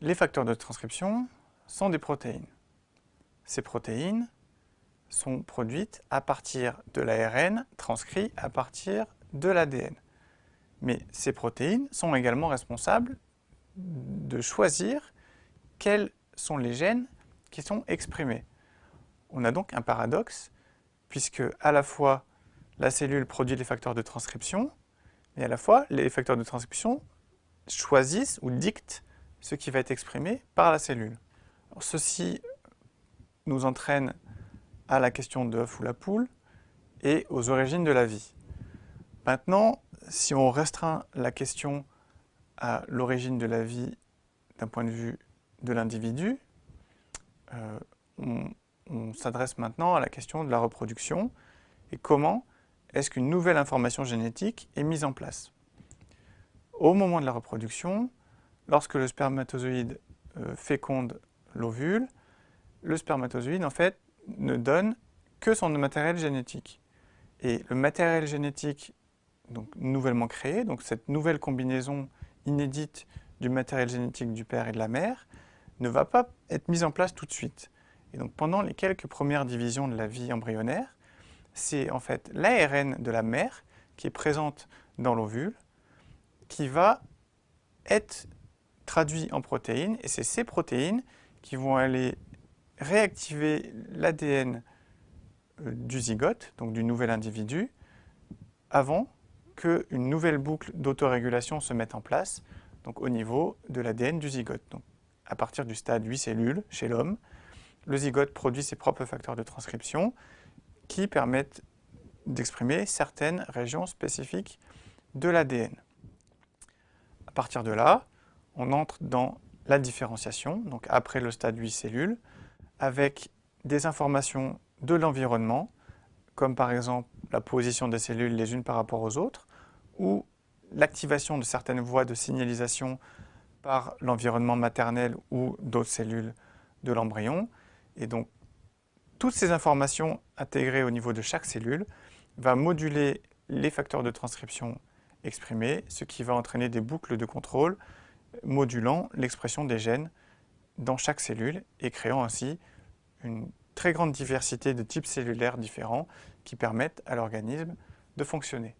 Les facteurs de transcription sont des protéines. Ces protéines sont produites à partir de l'ARN transcrit à partir de l'ADN. Mais ces protéines sont également responsables de choisir quels sont les gènes qui sont exprimés. On a donc un paradoxe, puisque à la fois la cellule produit les facteurs de transcription, et à la fois les facteurs de transcription choisissent ou dictent ce qui va être exprimé par la cellule. Alors, ceci nous entraîne à la question de l'œuf ou la poule et aux origines de la vie. Maintenant, si on restreint la question à l'origine de la vie d'un point de vue de l'individu, on s'adresse maintenant à la question de la reproduction et comment est-ce qu'une nouvelle information génétique est mise en place. Au moment de la reproduction, lorsque le spermatozoïde féconde l'ovule, le spermatozoïde en fait ne donne que son matériel génétique. Et le matériel génétique donc, nouvellement créé, donc cette nouvelle combinaison inédite du matériel génétique du père et de la mère, ne va pas être mise en place tout de suite. Et donc pendant les quelques premières divisions de la vie embryonnaire, c'est en fait l'ARN de la mère qui est présente dans l'ovule, qui va être traduit en protéines, et c'est ces protéines qui vont aller réactiver l'ADN du zygote, donc du nouvel individu, avant qu'une nouvelle boucle d'autorégulation se mette en place, donc au niveau de l'ADN du zygote. Donc, à partir du stade 8 cellules chez l'homme, le zygote produit ses propres facteurs de transcription qui permettent d'exprimer certaines régions spécifiques de l'ADN. À partir de là, on entre dans la différenciation, donc après le stade 8 cellules, avec des informations de l'environnement, comme par exemple la position des cellules les unes par rapport aux autres, ou l'activation de certaines voies de signalisation par l'environnement maternel ou d'autres cellules de l'embryon. Et donc, toutes ces informations intégrées au niveau de chaque cellule va moduler les facteurs de transcription exprimés, ce qui va entraîner des boucles de contrôle modulant l'expression des gènes dans chaque cellule et créant ainsi une très grande diversité de types cellulaires différents qui permettent à l'organisme de fonctionner.